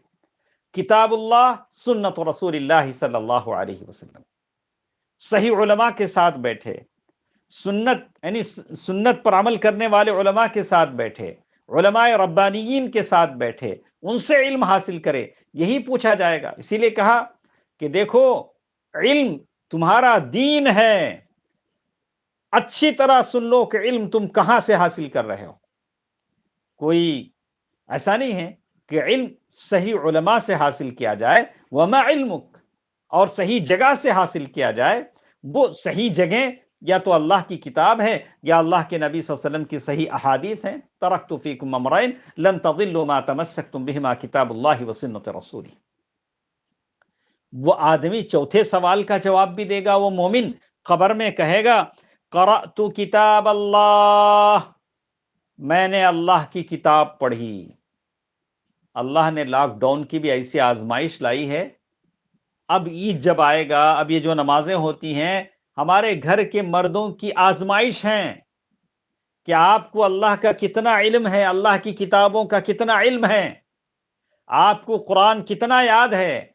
کتاب اللہ، سنت رسول اللہ صلی اللہ علیہ وسلم، صحیح علماء کے ساتھ بیٹھے، سنت یعنی سنت پر عمل کرنے والے علماء کے ساتھ بیٹھے، علماء ربانیین کے ساتھ بیٹھے، ان سے علم حاصل کرے، یہی پوچھا جائے گا۔ اسی لیے کہا کہ دیکھو، علم تمہارا دین ہے، اچھی طرح سن لو کہ علم تم کہاں سے حاصل کر رہے ہو۔ کوئی ایسا نہیں ہے کہ علم صحیح علماء سے حاصل کیا جائے، وما علمک، اور صحیح جگہ سے حاصل کیا جائے۔ وہ صحیح جگہ یا تو اللہ کی کتاب ہے یا اللہ کے نبی صلی اللہ علیہ وسلم کی صحیح احادیث ہیں۔ ترکت فیکم امرین لن تضلوا ما تمسکتم بہما کتاب اللہ و سنت رسولی۔ وہ آدمی چوتھے سوال کا جواب بھی دے گا، وہ مومن خبر میں کہے گا، قرأت کتاب اللہ، میں نے اللہ کی کتاب پڑھی۔ اللہ نے لاک ڈاؤن کی بھی ایسی آزمائش لائی ہے۔ اب عید جب آئے گا، اب یہ جو نمازیں ہوتی ہیں، ہمارے گھر کے مردوں کی آزمائش ہیں کہ آپ کو اللہ کا کتنا علم ہے، اللہ کی کتابوں کا کتنا علم ہے، آپ کو قرآن کتنا یاد ہے۔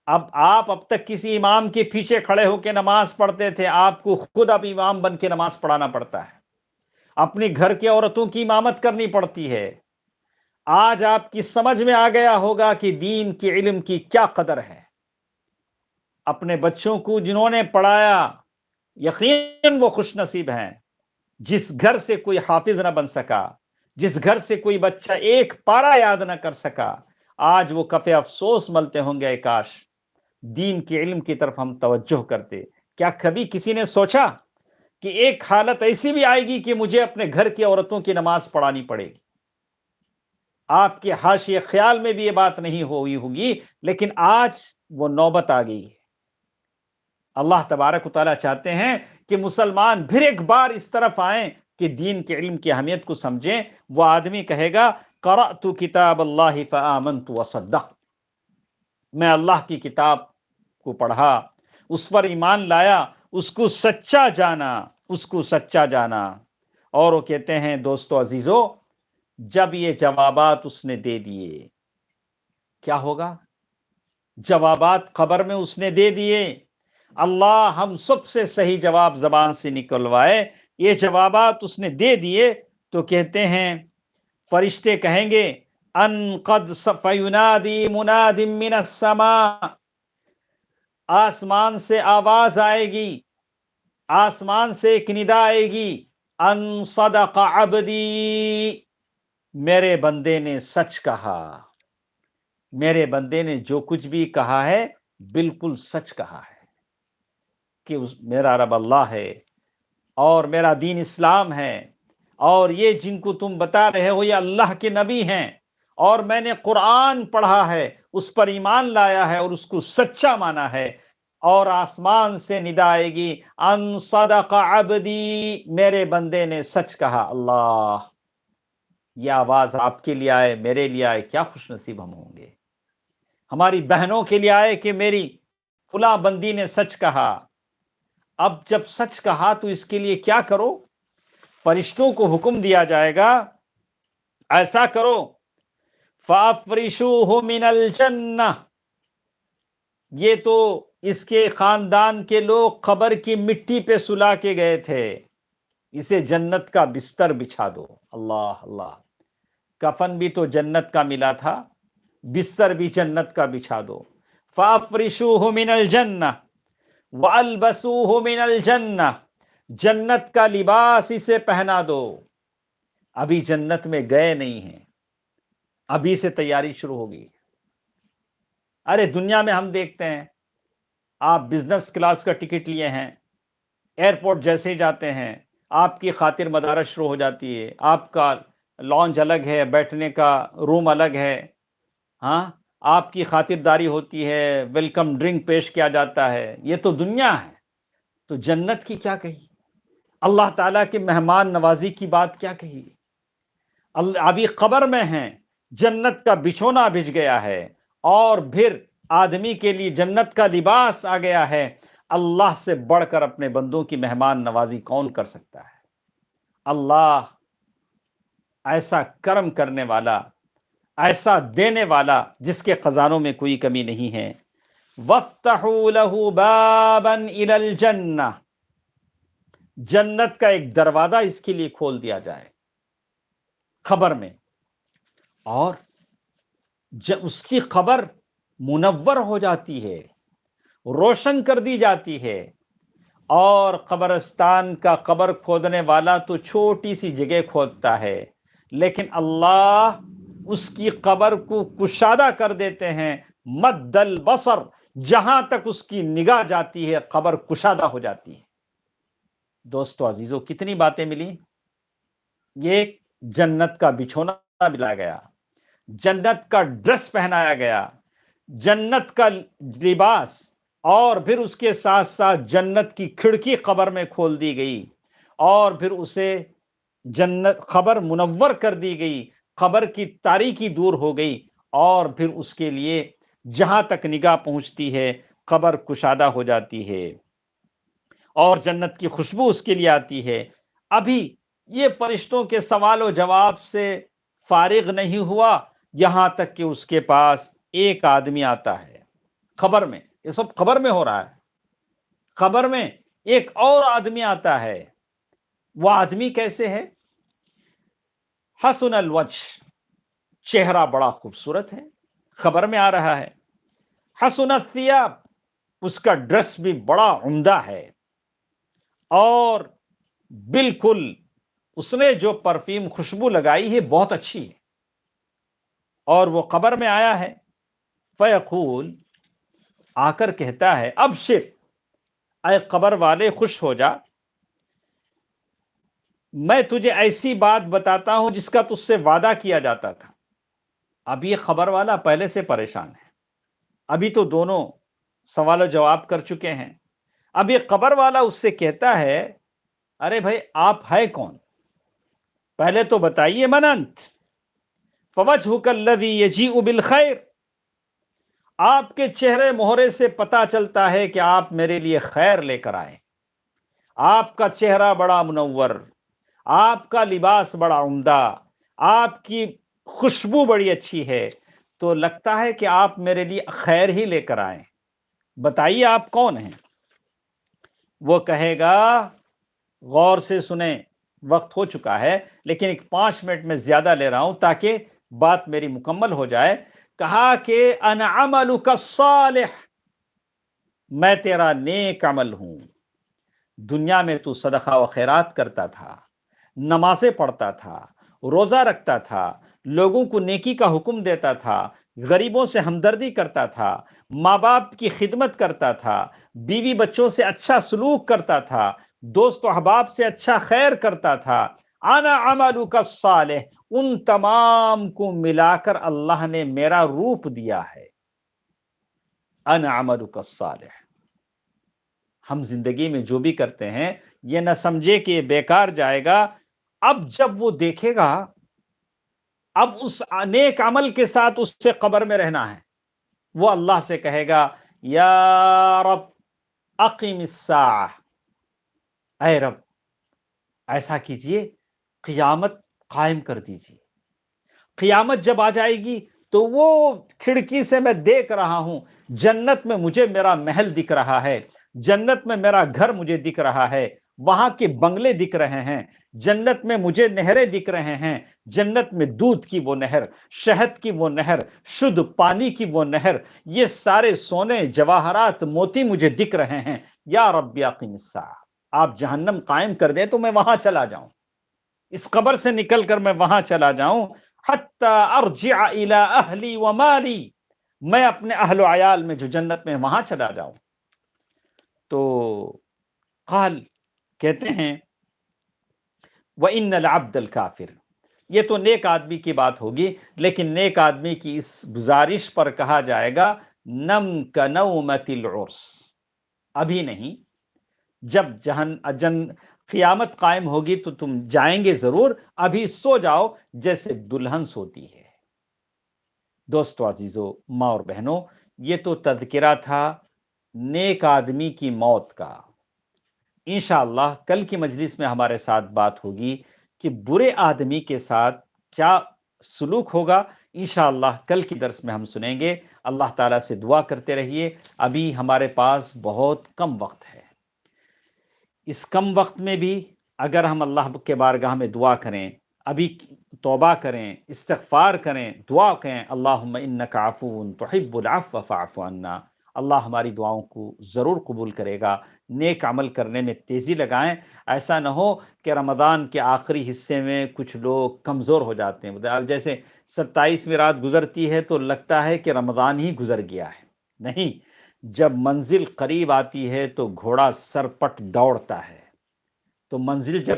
اب تک کسی امام کے پیچھے کھڑے ہو کے نماز پڑھتے تھے، آپ کو خود اب امام بن کے نماز پڑھانا پڑتا ہے، اپنے گھر کے عورتوں کی امامت کرنی پڑتی ہے۔ آج آپ کی سمجھ میں آ گیا ہوگا کہ دین کے علم کی کیا قدر ہے۔ اپنے بچوں کو جنہوں نے پڑھایا، یقیناً وہ خوش نصیب ہیں۔ جس گھر سے کوئی حافظ نہ بن سکا، جس گھر سے کوئی بچہ ایک پارہ یاد نہ کر سکا، آج وہ کفِ افسوس ملتے ہوں گے، کاش دین کے علم کی طرف ہم توجہ کرتے۔ کیا کبھی کسی نے سوچا کہ ایک حالت ایسی بھی آئے گی کہ مجھے اپنے گھر کی عورتوں کی نماز پڑھانی پڑے گی؟ آپ کے حاشیے خیال میں بھی یہ بات نہیں ہوئی ہوگی، لیکن آج وہ نوبت آ گئی ہے۔ اللہ تبارک و تعالیٰ چاہتے ہیں کہ مسلمان پھر ایک بار اس طرف آئیں کہ دین کے علم کی اہمیت کو سمجھیں۔ وہ آدمی کہے گا، قرأت کتاب اللہ فآمنت وصدقت، میں اللہ کی کتاب کو پڑھا، اس پر ایمان لایا، اس کو سچا جانا۔ اور وہ کہتے ہیں، دوستو عزیزو، جب یہ جوابات اس نے دے دیے، کیا ہوگا؟ جوابات قبر میں اس نے دے دیے، اللہ ہم سب سے صحیح جواب زبان سے نکلوائے، یہ جوابات اس نے دے دیے تو کہتے ہیں، فرشتے کہیں گے، ان قد فینادی مناد من السماء، آسمان سے آواز آئے گی، آسمان سے ایک ندا آئے گی، ان صدق عبدی، میرے بندے نے سچ کہا، میرے بندے نے جو کچھ بھی کہا ہے بالکل سچ کہا ہے، کہ میرا رب اللہ ہے اور میرا دین اسلام ہے، اور یہ جن کو تم بتا رہے ہو یہ اللہ کے نبی ہیں، اور میں نے قرآن پڑھا ہے، اس پر ایمان لایا ہے اور اس کو سچا مانا ہے۔ اور آسمان سے ندا آئے گی، ان صدق عبدی، میرے بندے نے سچ کہا۔ اللہ، یہ آواز آپ کے لیے آئے، میرے لیے آئے، کیا خوش نصیب ہم ہوں گے۔ ہماری بہنوں کے لیے آئے کہ میری فلاں بندی نے سچ کہا۔ اب جب سچ کہا تو اس کے لیے کیا کرو؟ فرشتوں کو حکم دیا جائے گا، ایسا کرو، فَأَفْرِشُوهُ مِنَ الْجَنَّةِ، یہ تو اس کے خاندان کے لوگ قبر کی مٹی پہ سلا کے گئے تھے، اسے جنت کا بستر بچھا دو۔ اللہ اللہ، کفن بھی تو جنت کا ملا تھا، بستر بھی جنت کا بچھا دو۔ فَافْرِشُوهُ مِنَ الْجَنَّةِ وَأَلْبَسُوهُ مِنَ الْجَنَّةِ، جنت کا لباس اسے پہنا دو۔ ابھی جنت میں گئے نہیں ہیں، ابھی سے تیاری شروع ہوگی۔ ارے دنیا میں ہم دیکھتے ہیں، آپ بزنس کلاس کا ٹکٹ لیے ہیں، ایئرپورٹ جیسے ہی جاتے ہیں آپ کی خاطر مدارت شروع ہو جاتی ہے، آپ کا لانج الگ ہے، بیٹھنے کا روم الگ ہے، ہاں آپ کی خاطرداری ہوتی ہے، ویلکم ڈرنک پیش کیا جاتا ہے۔ یہ تو دنیا ہے، تو جنت کی کیا کہی، اللہ تعالیٰ کے مہمان نوازی کی بات کیا کہی۔ ابھی قبر میں ہیں، جنت کا بچھونا بچھ گیا ہے، اور پھر آدمی کے لیے جنت کا لباس آ گیا ہے۔ اللہ سے بڑھ کر اپنے بندوں کی مہمان نوازی کون کر سکتا ہے؟ اللہ ایسا کرم کرنے والا، ایسا دینے والا، جس کے خزانوں میں کوئی کمی نہیں ہے۔ وَافْتَحُوا لَهُ بَابًا إِلَى الْجَنَّةِ، جنت کا ایک دروازہ اس کے لیے کھول دیا جائے خبر میں، اور جب اس کی خبر منور ہو جاتی ہے، روشن کر دی جاتی ہے۔ اور قبرستان کا قبر کھودنے والا تو چھوٹی سی جگہ کھودتا ہے، لیکن اللہ اس کی قبر کو کشادہ کر دیتے ہیں، مد البصر، جہاں تک اس کی نگاہ جاتی ہے قبر کشادہ ہو جاتی ہے۔ دوستو عزیزو، کتنی باتیں ملی۔ یہ جنت کا بچھونا ملا گیا، جنت کا ڈریس پہنایا گیا، جنت کا لباس، اور پھر اس کے ساتھ ساتھ جنت کی کھڑکی قبر میں کھول دی گئی، اور پھر اسے جنت خبر منور کر دی گئی، قبر کی تاریکی دور ہو گئی، اور پھر اس کے لیے جہاں تک نگاہ پہنچتی ہے قبر کشادہ ہو جاتی ہے، اور جنت کی خوشبو اس کے لیے آتی ہے۔ ابھی یہ فرشتوں کے سوال و جواب سے فارغ نہیں ہوا، یہاں تک کہ اس کے پاس ایک آدمی آتا ہے خبر میں۔ یہ سب خبر میں ہو رہا ہے، خبر میں ایک اور آدمی آتا ہے۔ وہ آدمی کیسے ہے؟ حسن الوجہ، چہرہ بڑا خوبصورت ہے، خبر میں آ رہا ہے۔ حسن الثیاب، اس کا ڈریس بھی بڑا عمدہ ہے، اور بالکل اس نے جو پرفیوم خوشبو لگائی ہے بہت اچھی ہے، اور وہ قبر میں آیا ہے۔ فیقول، آ کر کہتا ہے، ابشر، اے قبر والے خوش ہو جا، میں تجھے ایسی بات بتاتا ہوں جس کا تجھ سے وعدہ کیا جاتا تھا۔ اب یہ خبر والا پہلے سے پریشان ہے، ابھی تو دونوں سوال و جواب کر چکے ہیں۔ اب یہ قبر والا اس سے کہتا ہے، ارے بھائی آپ ہے کون؟ پہلے تو بتائیے، من انت؟ فوجہک الذی یجیء بالخیر، آپ کے چہرے مہرے سے پتا چلتا ہے کہ آپ میرے لیے خیر لے کر آئے، آپ کا چہرہ بڑا منور، آپ کا لباس بڑا عمدہ، آپ کی خوشبو بڑی اچھی ہے، تو لگتا ہے کہ آپ میرے لیے خیر ہی لے کر آئیں، بتائیے آپ کون ہیں؟ وہ کہے گا، غور سے سنیں، وقت ہو چکا ہے لیکن ایک 5 منٹ میں زیادہ لے رہا ہوں تاکہ بات میری مکمل ہو جائے۔ کہا کہ انا عملک الصالح، میں تیرا نیک عمل ہوں، دنیا میں تو صدقہ و خیرات کرتا تھا، نمازیں پڑھتا تھا، روزہ رکھتا تھا، لوگوں کو نیکی کا حکم دیتا تھا، غریبوں سے ہمدردی کرتا تھا، ماں باپ کی خدمت کرتا تھا، بیوی بچوں سے اچھا سلوک کرتا تھا، دوست و احباب سے اچھا خیر کرتا تھا۔ انا عملک الصالح، ان تمام کو ملا کر اللہ نے میرا روپ دیا ہے۔ انا عملک الصالح، ہم زندگی میں جو بھی کرتے ہیں یہ نہ سمجھے کہ یہ بیکار جائے گا۔ اب جب وہ دیکھے گا، اب اس نیک عمل کے ساتھ اس سے قبر میں رہنا ہے، وہ اللہ سے کہے گا، یا رب اقیم الساعہ، اے رب ایسا کیجئے قیامت قائم کر دیجئے۔ قیامت جب آ جائے گی تو وہ کھڑکی سے میں دیکھ رہا ہوں، جنت میں مجھے میرا محل دکھ رہا ہے، جنت میں میرا گھر مجھے دکھ رہا ہے، وہاں کے بنگلے دکھ رہے ہیں، جنت میں مجھے نہریں دکھ رہے ہیں، جنت میں دودھ کی وہ نہر، شہد کی وہ نہر، شدھ پانی کی وہ نہر، یہ سارے سونے جواہرات موتی مجھے دکھ رہے ہیں۔ یا رب اقم الساعہ، آپ جہنم قائم کر دیں تو میں وہاں چلا جاؤں، اس قبر سے نکل کر میں وہاں چلا جاؤں، حتی ارجع الی اہلی و مالی، میں اپنے اہل و عیال میں جو جنت میں وہاں چلا جاؤں۔ تو قال، کہتے ہیں وَإِنَّ الْعَبْدَ الْكَافِرِ، یہ تو نیک آدمی کی بات ہوگی، لیکن نیک آدمی کی اس گزارش پر کہا جائے گا نم کنومت العرس، ابھی نہیں، جب قیامت قائم ہوگی تو تم جائیں گے ضرور، ابھی سو جاؤ جیسے دلہن سوتی ہے۔ دوستو عزیزو، ماں اور بہنوں، یہ تو تذکرہ تھا نیک آدمی کی موت کا۔ انشاءاللہ کل کی مجلس میں ہمارے ساتھ بات ہوگی کہ برے آدمی کے ساتھ کیا سلوک ہوگا۔ انشاءاللہ کل کی درس میں ہم سنیں گے۔ اللہ تعالیٰ سے دعا کرتے رہیے، ابھی ہمارے پاس بہت کم وقت ہے، اس کم وقت میں بھی اگر ہم اللہ کے بارگاہ میں دعا کریں، ابھی توبہ کریں، استغفار کریں، دعا کریں، اللہم انک عفو تحب العفو فاعف عنا، اللہ ہماری دعاؤں کو ضرور قبول کرے گا۔ نیک عمل کرنے میں تیزی لگائیں، ایسا نہ ہو کہ رمضان کے آخری حصے میں کچھ لوگ کمزور ہو جاتے ہیں۔ اب جیسے 27ویں رات گزرتی ہے تو لگتا ہے کہ رمضان ہی گزر گیا ہے، نہیں، جب منزل قریب آتی ہے تو گھوڑا سرپٹ دوڑتا ہے۔ تو منزل جب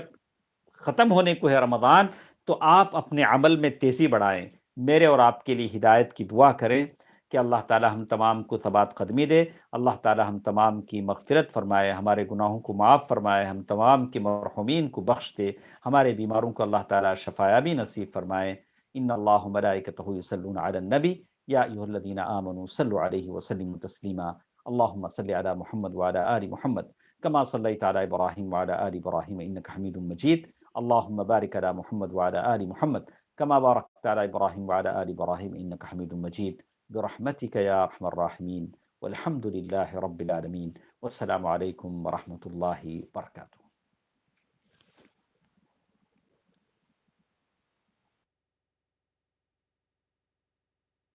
ختم ہونے کو ہے رمضان، تو آپ اپنے عمل میں تیزی بڑھائیں۔ میرے اور آپ کے لیے ہدایت کی دعا کریں کہ اللہ تعالی ہم تمام کو ثبات قدمی دے، اللہ تعالی ہم تمام کی مغفرت فرمائے، ہمارے گناہوں کو معاف فرمائے، ہم تمام کے مرحومین کو بخش دے، ہمارے بیماروں کو اللہ تعالی شفایابی نصیب فرمائے۔ ان اللہ ملائکتہ یصلون علی النبی یا ایھا الذین آمنوا صلوا علیہ وسلموا تسلیما۔ اللہم صل علی محمد وعلی آل محمد كما صليت على إبراهيم وعلى آل إبراهيم إنك حميد مجيد، اللهم بارك على محمد وعلى آل محمد كما باركت على إبراهيم وعلى آل إبراهيم إنك حميد مجيد، برحمتك يا أرحم الراحمين، والحمد لله رب العالمين، والسلام عليكم ورحمة الله وبركاته۔